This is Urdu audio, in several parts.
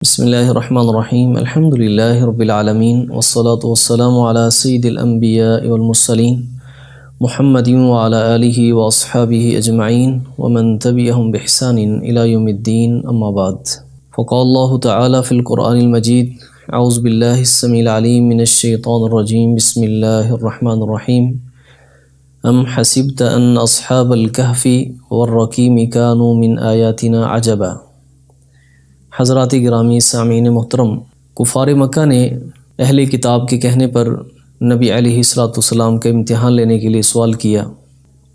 بسم اللہ الرحمن الرحیم الحمد للہ رب العالمین والصلاة والسلام علی سید الانبیاء والمرسلین محمد وعلی آلہ واصحابہ اجمعین ومن تبعہم بإحسان الی یوم الدین اما بعد فقال اللہ تعالی فی القرآن المجید اعوذ باللہ السمیع العلیم من الشیطان الرجیم بسم اللہ الرحمن الرحیم ام حسبت ان اصحاب الکہف والرقیم کانوا من آیاتنا عجبا۔ حضرات گرامی سامعین محترم، کفار مکہ نے اہل کتاب کے کہنے پر نبی علیہ الصلوۃ والسلام کا امتحان لینے کے لیے سوال کیا،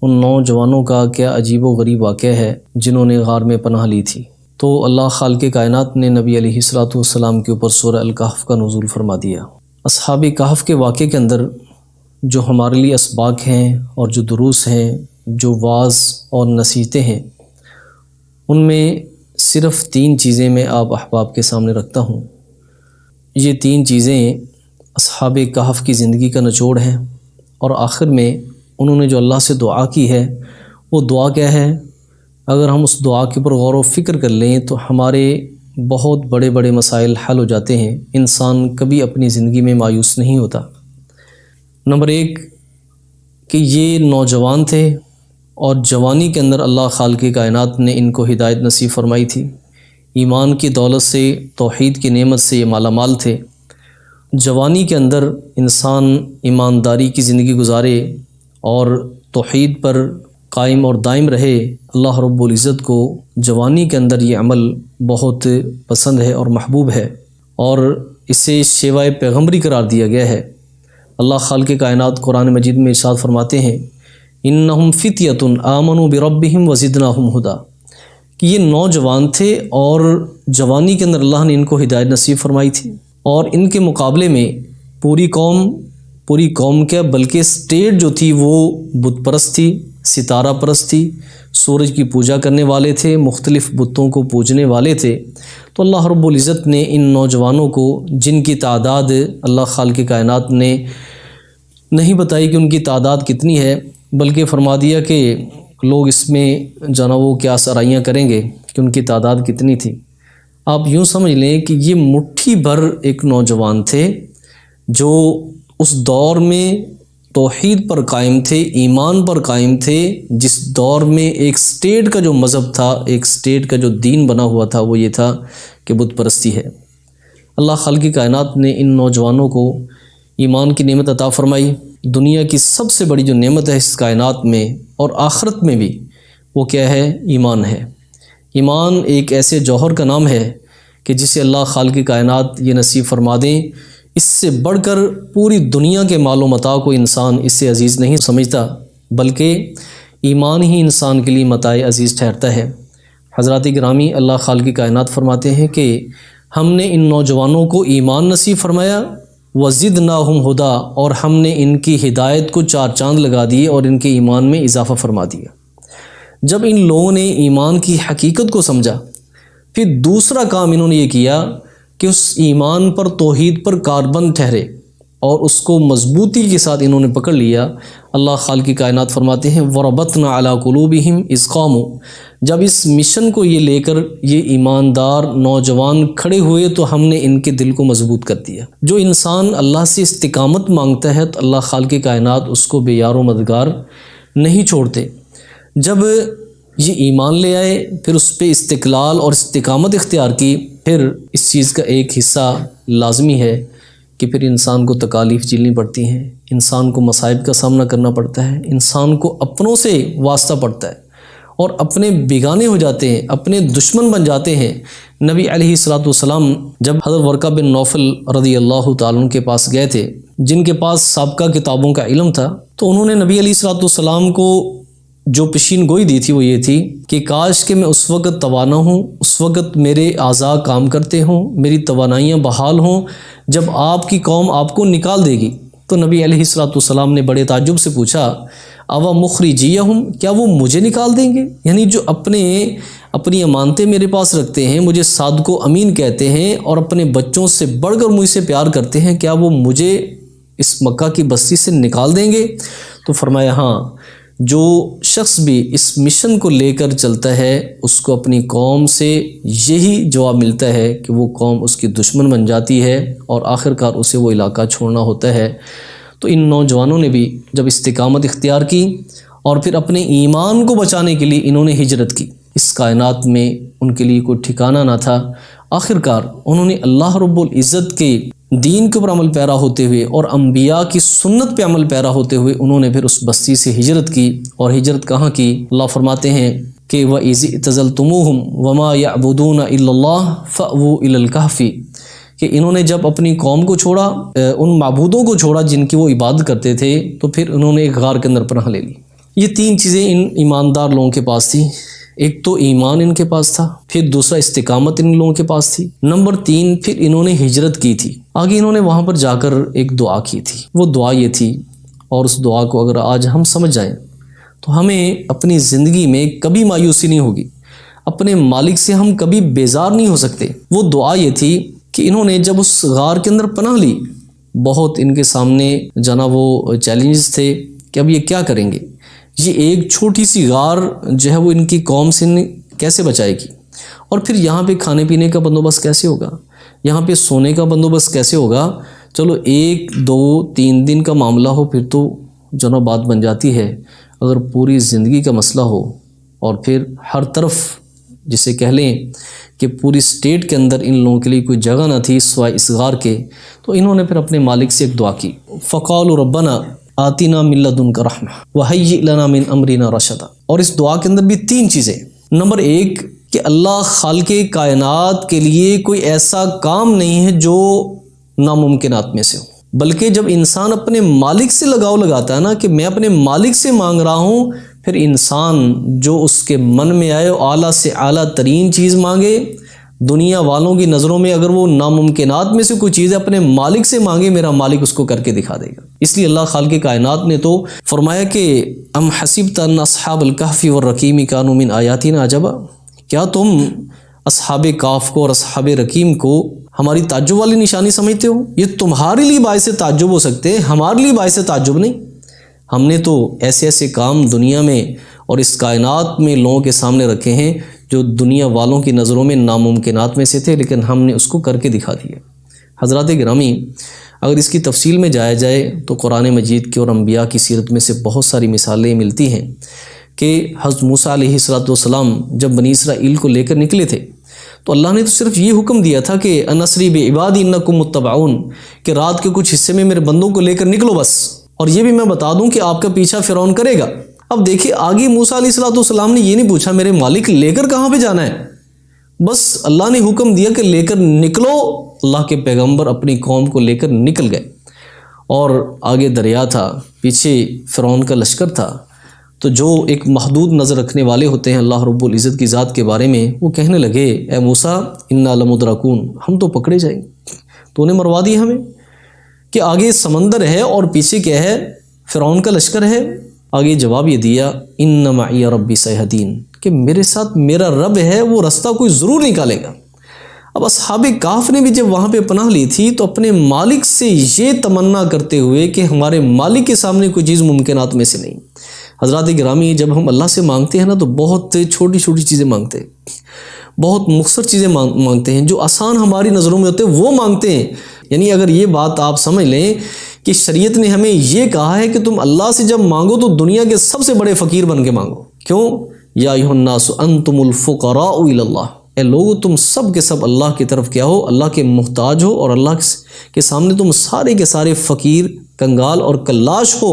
ان نوجوانوں کا کیا عجیب و غریب واقعہ ہے جنہوں نے غار میں پناہ لی تھی۔ تو اللہ خالق کائنات نے نبی علیہ الصلوۃ والسلام کے اوپر سورہ الکہف کا نزول فرما دیا۔ اصحاب کہف کے واقعے کے اندر جو ہمارے لیے اسباق ہیں اور جو دروس ہیں، جو واعظ اور نصیحتیں ہیں، ان میں صرف 3 چیزیں میں آپ احباب کے سامنے رکھتا ہوں۔ یہ 3 چیزیں اصحاب کہف کی زندگی کا نچوڑ ہیں، اور آخر میں انہوں نے جو اللہ سے دعا کی ہے وہ دعا کیا ہے؟ اگر ہم اس دعا کے اوپر غور و فکر کر لیں تو ہمارے بہت بڑے بڑے مسائل حل ہو جاتے ہیں، انسان کبھی اپنی زندگی میں مایوس نہیں ہوتا۔ نمبر 1 کہ یہ نوجوان تھے اور جوانی کے اندر اللہ خالق کائنات نے ان کو ہدایت نصیب فرمائی تھی، ایمان کی دولت سے، توحید کی نعمت سے یہ مالا مال تھے۔ جوانی کے اندر انسان ایمانداری کی زندگی گزارے اور توحید پر قائم اور دائم رہے، اللہ رب العزت کو جوانی کے اندر یہ عمل بہت پسند ہے اور محبوب ہے، اور اسے شیوہ پیغمبری قرار دیا گیا ہے۔ اللہ خالق کائنات قرآن مجید میں ارشاد فرماتے ہیں، انہم فتیۃ آمنوا بربہم وزدناہم ہدی، کہ یہ نوجوان تھے اور جوانی کے اندر اللہ نے ان کو ہدایت نصیب فرمائی تھی، اور ان کے مقابلے میں پوری قوم کیا بلکہ اسٹیٹ جو تھی وہ بت پرست تھی، ستارہ پرست تھی، سورج کی پوجا کرنے والے تھے، مختلف بتوں کو پوجنے والے تھے۔ تو اللہ رب العزت نے ان نوجوانوں کو، جن کی تعداد اللہ خالق کائنات نے نہیں بتائی کہ ان کی تعداد کتنی ہے، بلکہ فرما دیا کہ لوگ اس میں جانا وہ کیا سرائیاں کریں گے کہ ان کی تعداد کتنی تھی۔ آپ یوں سمجھ لیں کہ یہ مٹھی بھر ایک نوجوان تھے جو اس دور میں توحید پر قائم تھے، ایمان پر قائم تھے، جس دور میں ایک سٹیٹ کا جو مذہب تھا، ایک سٹیٹ کا جو دین بنا ہوا تھا وہ یہ تھا کہ بت پرستی ہے۔ اللہ خالق کائنات نے ان نوجوانوں کو ایمان کی نعمت عطا فرمائی۔ دنیا کی سب سے بڑی جو نعمت ہے اس کائنات میں اور آخرت میں بھی، وہ کیا ہے؟ ایمان ہے۔ ایمان ایک ایسے جوہر کا نام ہے کہ جسے اللہ خالق کائنات یہ نصیب فرما دیں، اس سے بڑھ کر پوری دنیا کے مال و متاع کو انسان اس سے عزیز نہیں سمجھتا، بلکہ ایمان ہی انسان کے لیے متاع عزیز ٹھہرتا ہے۔ حضرات گرامی، اللہ خالق کائنات فرماتے ہیں کہ ہم نے ان نوجوانوں کو ایمان نصیب فرمایا، وزدناہم ہدی، اور ہم نے ان کی ہدایت کو 4 چاند لگا دیے اور ان کے ایمان میں اضافہ فرما دیا۔ جب ان لوگوں نے ایمان کی حقیقت کو سمجھا، پھر دوسرا کام انہوں نے یہ کیا کہ اس ایمان پر، توحید پر کاربند ٹھہرے اور اس کو مضبوطی کے ساتھ انہوں نے پکڑ لیا۔ اللہ خالق کائنات فرماتے ہیں وَرَبَطْنَا عَلَىٰ قُلُوبِهِمْ إِذْ قَامُوا، جب اس مشن کو یہ لے کر یہ ایماندار نوجوان کھڑے ہوئے تو ہم نے ان کے دل کو مضبوط کر دیا۔ جو انسان اللہ سے استقامت مانگتا ہے تو اللہ خالق کائنات اس کو بے یار و مددگار نہیں چھوڑتے۔ جب یہ ایمان لے آئے، پھر اس پہ استقلال اور استقامت اختیار کی، پھر اس چیز کا ایک حصہ لازمی ہے کہ پھر انسان کو تکالیف جھیلنی پڑتی ہیں، انسان کو مصائب کا سامنا کرنا پڑتا ہے، انسان کو اپنوں سے واسطہ پڑتا ہے اور اپنے بیگانے ہو جاتے ہیں، اپنے دشمن بن جاتے ہیں۔ نبی علیہ الصلوۃ والسلام جب حضرت ورقہ بن نوفل رضی اللہ تعالیٰ عنہ کے پاس گئے تھے، جن کے پاس سابقہ کتابوں کا علم تھا، تو انہوں نے نبی علیہ الصلوۃ والسلام کو جو پیشین گوئی دی تھی وہ یہ تھی کہ کاش کہ میں اس وقت توانا ہوں، اس وقت میرے اعضاء کام کرتے ہوں، میری توانائیاں بحال ہوں، جب آپ کی قوم آپ کو نکال دے گی۔ تو نبی علیہ الصلوۃ والسلام نے بڑے تعجب سے پوچھا، اوا مخرجیہم، کیا وہ مجھے نکال دیں گے؟ یعنی جو اپنی امانتیں میرے پاس رکھتے ہیں، مجھے صادق و امین کہتے ہیں اور اپنے بچوں سے بڑھ کر مجھ سے پیار کرتے ہیں، کیا وہ مجھے اس مکہ کی بستی سے نکال دیں گے؟ تو فرمایا ہاں، جو شخص بھی اس مشن کو لے کر چلتا ہے اس کو اپنی قوم سے یہی جواب ملتا ہے کہ وہ قوم اس کی دشمن بن جاتی ہے اور آخر کار اسے وہ علاقہ چھوڑنا ہوتا ہے۔ تو ان نوجوانوں نے بھی جب استقامت اختیار کی اور پھر اپنے ایمان کو بچانے کے لیے انہوں نے ہجرت کی، اس کائنات میں ان کے لیے کوئی ٹھکانہ نہ تھا، آخر کار انہوں نے اللہ رب العزت کے دین کے اوپر عمل پیرا ہوتے ہوئے اور انبیاء کی سنت پہ عمل پیرا ہوتے ہوئے انہوں نے پھر اس بستی سے ہجرت کی۔ اور ہجرت کہاں کی؟ اللہ فرماتے ہیں کہ وَإِذِ اعْتَزَلْتُمُوهُمْ وَمَا يَعْبُدُونَ إِلَّا اللَّهَ فَأْوُوا إِلَى الْكَهْفِ، کہ انہوں نے جب اپنی قوم کو چھوڑا، ان معبودوں کو چھوڑا جن کی وہ عبادت کرتے تھے، تو پھر انہوں نے ایک غار کے اندر پناہ لے لی۔ یہ تین چیزیں ان ایماندار لوگوں کے پاس تھی، ایک تو ایمان ان کے پاس تھا، پھر دوسرا استقامت ان لوگوں کے پاس تھی، نمبر 3 پھر انہوں نے ہجرت کی تھی۔ آگے انہوں نے وہاں پر جا کر ایک دعا کی تھی، وہ دعا یہ تھی، اور اس دعا کو اگر آج ہم سمجھ جائیں تو ہمیں اپنی زندگی میں کبھی مایوسی نہیں ہوگی، اپنے مالک سے ہم کبھی بیزار نہیں ہو سکتے۔ وہ دعا یہ تھی کہ انہوں نے جب اس غار کے اندر پناہ لی، بہت ان کے سامنے جناب وہ چیلنجز تھے کہ اب یہ کیا کریں گے، یہ ایک چھوٹی سی غار جو ہے وہ ان کی قوم سے کیسے بچائے گی، اور پھر یہاں پہ کھانے پینے کا بندوبست کیسے ہوگا، یہاں پہ سونے کا بندوبست کیسے ہوگا۔ چلو 1 2 3 دن کا معاملہ ہو پھر تو جناب بات بن جاتی ہے، اگر پوری زندگی کا مسئلہ ہو اور پھر ہر طرف جسے کہہ لیں کہ پوری اسٹیٹ کے اندر ان لوگوں کے لیے کوئی جگہ نہ تھی سوائے اس غار کے، تو انہوں نے پھر اپنے مالک سے ایک دعا کی، فقالوا ربنا آتنا من لدنک رحمہ وہیئ لنا من امرنا رشدا۔ اور اس دعا کے اندر بھی 3 چیزیں، نمبر 1 کہ اللہ خالق کائنات کے لیے کوئی ایسا کام نہیں ہے جو ناممکنات میں سے ہو، بلکہ جب انسان اپنے مالک سے لگاؤ لگاتا ہے نا کہ میں اپنے مالک سے مانگ رہا ہوں، پھر انسان جو اس کے من میں آئے اعلیٰ سے اعلیٰ ترین چیز مانگے، دنیا والوں کی نظروں میں اگر وہ ناممکنات میں سے کوئی چیز ہے اپنے مالک سے مانگے، میرا مالک اس کو کر کے دکھا دے گا۔ اس لیے اللہ خالق کائنات نے تو فرمایا کہ ام حسبت ان اصحاب الکہف والرقیم کانوا من آیاتنا عجبا، کیا تم اصحاب کہف کو اور اصحاب رقیم کو ہماری تعجب والی نشانی سمجھتے ہو؟ یہ تمہارے لیے باعث تعجب ہو سکتے ہیں، ہمارے لیے باعث تعجب نہیں۔ ہم نے تو ایسے ایسے کام دنیا میں اور اس کائنات میں لوگوں کے سامنے رکھے ہیں جو دنیا والوں کی نظروں میں ناممکنات میں سے تھے، لیکن ہم نے اس کو کر کے دکھا دیا۔ حضرات گرامی، اگر اس کی تفصیل میں جایا جائے تو قرآن مجید کے اور انبیاء کی سیرت میں سے بہت ساری مثالیں ملتی ہیں کہ حضرت موسیٰ علیہ السلام جب بنی اسرائیل کو لے کر نکلے تھے تو اللہ نے تو صرف یہ حکم دیا تھا کہ ان اسری بعبادی انکم متبعون، کہ رات کے کچھ حصے میں میرے بندوں کو لے کر نکلو بس، اور یہ بھی میں بتا دوں کہ آپ کا پیچھا فرعون کرے گا۔ اب دیکھیے آگے موسیٰ علیہ السلام نے یہ نہیں پوچھا میرے مالک لے کر کہاں پہ جانا ہے، بس اللہ نے حکم دیا کہ لے کر نکلو۔ اللہ کے پیغمبر اپنی قوم کو لے کر نکل گئے، اور آگے دریا تھا، پیچھے فرعون کا لشکر تھا۔ تو جو ایک محدود نظر رکھنے والے ہوتے ہیں اللہ رب العزت کی ذات کے بارے میں، وہ کہنے لگے اے موسیٰ انا لمدرکون، ہم تو پکڑے جائیں گے، تو نے مروا دیا ہمیں کہ آگے سمندر ہے اور پیچھے کیا ہے، فرعون کا لشکر ہے۔ آگے جواب یہ دیا ان معی ربی سیہدین، کہ میرے ساتھ میرا رب ہے، وہ رستہ کوئی ضرور نکالے گا۔ اب اصحاب کہف نے بھی جب وہاں پہ پناہ لی تھی تو اپنے مالک سے یہ تمنا کرتے ہوئے کہ ہمارے مالک کے سامنے کوئی چیز ممکنات میں سے نہیں۔ حضرات گرامی، جب ہم اللہ سے مانگتے ہیں نا تو بہت چھوٹی چھوٹی چیزیں مانگتے ہیں، بہت مختصر چیزیں مانگتے ہیں، جو آسان ہماری نظروں میں ہوتے ہیں وہ مانگتے ہیں۔ یعنی اگر یہ بات آپ سمجھ لیں کہ شریعت نے ہمیں یہ کہا ہے کہ تم اللہ سے جب مانگو تو دنیا کے سب سے بڑے فقیر بن کے مانگو۔ کیوں؟ یا ایھا الناس انتم الفقراء الی اللہ، اے لوگو تم سب کے سب اللہ کی طرف کیا ہو، اللہ کے محتاج ہو، اور اللہ کے سامنے تم سارے کے سارے فقیر، کنگال اور کلاش ہو۔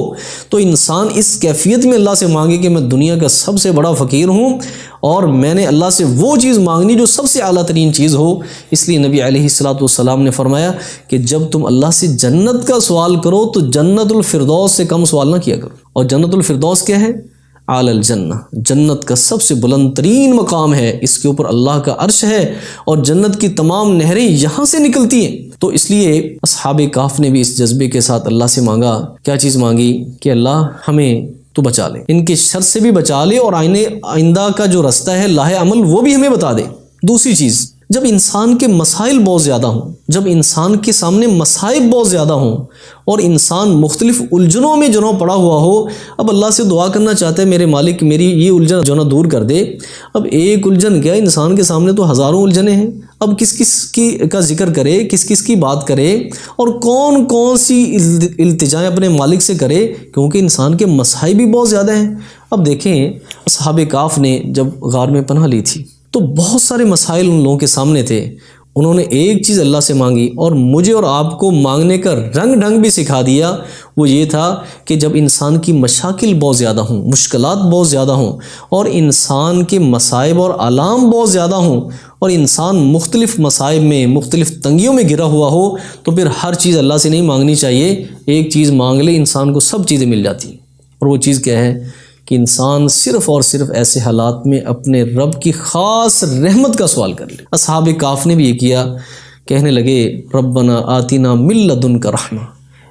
تو انسان اس کیفیت میں اللہ سے مانگے کہ میں دنیا کا سب سے بڑا فقیر ہوں اور میں نے اللہ سے وہ چیز مانگنی جو سب سے اعلیٰ ترین چیز ہو۔ اس لیے نبی علیہ السلام نے فرمایا کہ جب تم اللہ سے جنت کا سوال کرو تو جنت الفردوس سے کم سوال نہ کیا کرو۔ اور جنت الفردوس کیا ہے؟ اعلی الجنہ، جنت کا سب سے بلند ترین مقام ہے، اس کے اوپر اللہ کا عرش ہے اور جنت کی تمام نہریں یہاں سے نکلتی ہیں۔ تو اس لیے اصحاب کہف نے بھی اس جذبے کے ساتھ اللہ سے مانگا، کیا چیز مانگی؟ کہ اللہ ہمیں تو بچا لے، ان کے شر سے بھی بچا لے، اور آئندہ کا جو رستہ ہے لاہ عمل وہ بھی ہمیں بتا دے۔ دوسری چیز، جب انسان کے مسائل بہت زیادہ ہوں، جب انسان کے سامنے مصائب بہت زیادہ ہوں اور انسان مختلف الجھنوں میں جو پڑا ہوا ہو، اب اللہ سے دعا کرنا چاہتا ہے میرے مالک میری یہ الجھن جو دور کر دے۔ اب ایک الجھن کیا، انسان کے سامنے تو ہزاروں الجھنیں ہیں، اب کس کس کا ذکر کرے، کس کس کی بات کرے، اور کون کون سی التجائیں اپنے مالک سے کرے، کیونکہ انسان کے مصائب بھی بہت زیادہ ہیں۔ اب دیکھیں اصحاب کہف نے جب غار میں پناہ لی تھی تو بہت سارے مسائل ان لوگوں کے سامنے تھے، انہوں نے ایک چیز اللہ سے مانگی، اور مجھے اور آپ کو مانگنے کا رنگ ڈھنگ بھی سکھا دیا۔ وہ یہ تھا کہ جب انسان کی مشاکل بہت زیادہ ہوں، مشکلات بہت زیادہ ہوں، اور انسان کے مصائب اور آلام بہت زیادہ ہوں، اور انسان مختلف مصائب میں، مختلف تنگیوں میں گرا ہوا ہو، تو پھر ہر چیز اللہ سے نہیں مانگنی چاہیے۔ ایک چیز مانگ لے انسان کو سب چیزیں مل جاتی ہیں، اور وہ چیز کیا ہے کہ انسان صرف اور صرف ایسے حالات میں اپنے رب کی خاص رحمت کا سوال کر لے۔ اصحاب کہف نے بھی یہ کیا، کہنے لگے ربنا آتنا من لدنک رحمہ،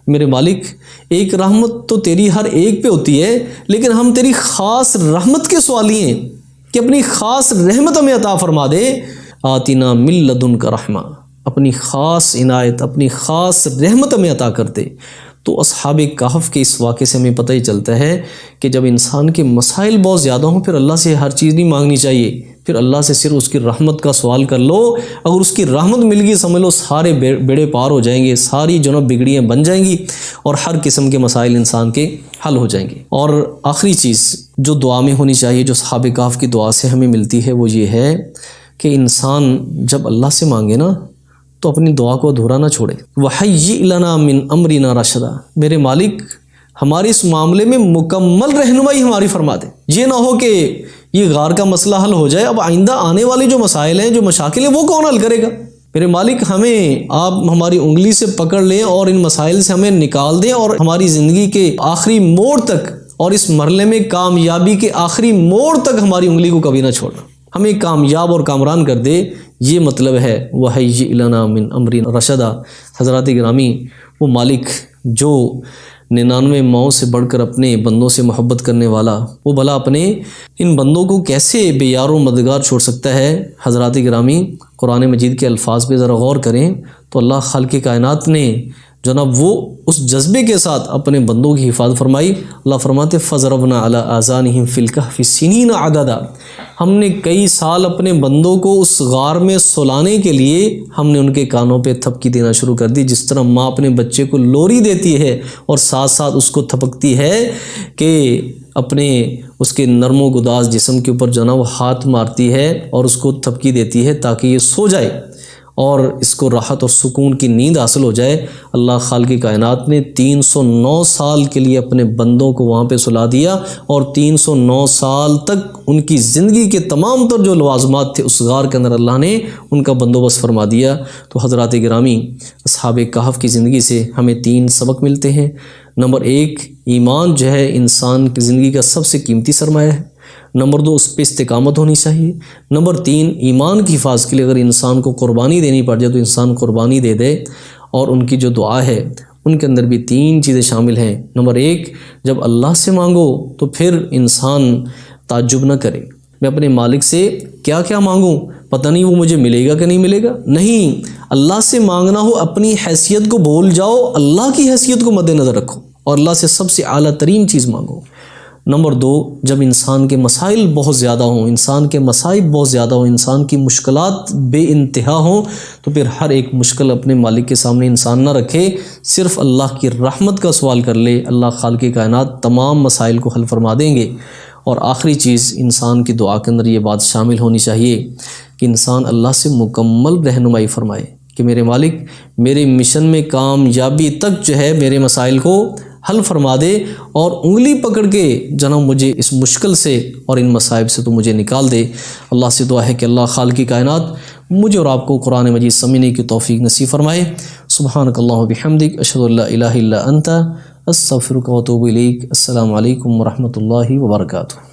میرے مالک ایک رحمت تو تیری ہر ایک پہ ہوتی ہے، لیکن ہم تیری خاص رحمت کے سوالی ہیں کہ اپنی خاص رحمت ہمیں عطا فرما دے۔ آتنا من لدنک رحمہ، اپنی خاص عنایت، اپنی خاص رحمت ہمیں عطا کر دے۔ تو اصحاب کہف کے اس واقعے سے ہمیں پتہ ہی چلتا ہے کہ جب انسان کے مسائل بہت زیادہ ہوں، پھر اللہ سے ہر چیز نہیں مانگنی چاہیے، پھر اللہ سے صرف اس کی رحمت کا سوال کر لو۔ اگر اس کی رحمت مل گئی سمجھ لو سارے بیڑے پار ہو جائیں گے، ساری بگڑیاں بن جائیں گی، اور ہر قسم کے مسائل انسان کے حل ہو جائیں گے۔ اور آخری چیز جو دعا میں ہونی چاہیے، جو اصحاب کہف کی دعا سے ہمیں ملتی ہے، وہ یہ ہے کہ انسان جب اللہ سے مانگے نا تو اپنی دعا کو ادھورا نہ چھوڑے۔ وَحَيِّئْ لَنَا مِنْ أَمْرِنَا رَشَدًا، میرے مالک ہمارے اس معاملے میں مکمل رہنمائی ہماری فرما دے۔ یہ نہ ہو کہ یہ غار کا مسئلہ حل ہو جائے، اب آئندہ آنے والے جو مسائل ہیں، جو مشاکل ہیں، وہ کون حل کرے گا؟ میرے مالک ہمیں آپ ہماری انگلی سے پکڑ لیں اور ان مسائل سے ہمیں نکال دیں، اور ہماری زندگی کے آخری موڑ تک، اور اس مرحلے میں کامیابی کے آخری موڑ تک ہماری انگلی کو کبھی نہ چھوڑنا، ہمیں کامیاب اور کامران کر دے۔ یہ مطلب ہے وَحَيِّئْ لَنَا مِنْ أَمْرِنَا رَشَدًا۔ حضرات گرامی، وہ مالک جو 99 ماؤں سے بڑھ کر اپنے بندوں سے محبت کرنے والا، وہ بھلا اپنے ان بندوں کو کیسے بے یار و مددگار چھوڑ سکتا ہے؟ حضرات گرامی، قرآن مجید کے الفاظ پہ ذرا غور کریں تو اللہ خالق کائنات نے جناب وہ اس جذبے کے ساتھ اپنے بندوں کی حفاظت فرمائی۔ اللہ فرماتے فَضَرَبْنَا عَلَىٰ آذَانِهِمْ فِي الْكَهْفِ سِنِينَ عَدَدًا، ہم نے کئی سال اپنے بندوں کو اس غار میں سلانے کے لیے ہم نے ان کے کانوں پہ تھپکی دینا شروع کر دی، جس طرح ماں اپنے بچے کو لوری دیتی ہے اور ساتھ ساتھ اس کو تھپکتی ہے کہ اپنے اس کے نرم و گداز جسم کے اوپر وہ ہاتھ مارتی ہے اور اس کو تھپکی دیتی ہے تاکہ یہ سو جائے اور اس کو راحت اور سکون کی نیند حاصل ہو جائے۔ اللہ خالق کائنات نے 309 سال کے لیے اپنے بندوں کو وہاں پہ سلا دیا، اور 309 سال تک ان کی زندگی کے تمام تر جو لوازمات تھے اس غار کے اندر اللہ نے ان کا بندوبست فرما دیا۔ تو حضرات گرامی، اصحاب کہف کی زندگی سے ہمیں 3 سبق ملتے ہیں۔ نمبر 1، ایمان جو ہے انسان کی زندگی کا سب سے قیمتی سرمایہ ہے۔ نمبر 2، اس پہ استقامت ہونی چاہیے۔ نمبر 3، ایمان کی حفاظت کے لیے اگر انسان کو قربانی دینی پڑ جائے تو انسان قربانی دے دے۔ اور ان کی جو دعا ہے ان کے اندر بھی 3 چیزیں شامل ہیں۔ نمبر 1، جب اللہ سے مانگو تو پھر انسان تعجب نہ کرے، میں اپنے مالک سے کیا کیا مانگوں، پتہ نہیں وہ مجھے ملے گا کہ نہیں ملے گا۔ نہیں، اللہ سے مانگنا ہو اپنی حیثیت کو بھول جاؤ، اللہ کی حیثیت کو مد نظر رکھو اور اللہ سے سب سے اعلیٰ ترین چیز مانگو۔ نمبر 2، جب انسان کے مسائل بہت زیادہ ہوں، انسان کے مصائب بہت زیادہ ہوں، انسان کی مشکلات بے انتہا ہوں، تو پھر ہر ایک مشکل اپنے مالک کے سامنے انسان نہ رکھے، صرف اللہ کی رحمت کا سوال کر لے، اللہ خالق کائنات تمام مسائل کو حل فرما دیں گے۔ اور آخری چیز، انسان کی دعا کے اندر یہ بات شامل ہونی چاہیے کہ انسان اللہ سے مکمل رہنمائی فرمائے کہ میرے مالک میرے مشن میں کامیابی تک جو ہے میرے مسائل کو حل فرما دے، اور انگلی پکڑ کے جناب مجھے اس مشکل سے اور ان مصائب سے تو مجھے نکال دے۔ اللہ سے دعا ہے کہ اللہ خالق کائنات مجھے اور آپ کو قرآن مجید سمجھنے کی توفیق نصیب فرمائے۔ سبحانک اللہم بحمدک، اشہد ان لا الہ الا انت، استغفرک و اتوب الیک۔ السلام علیکم ورحمۃ اللہ وبرکاتہ۔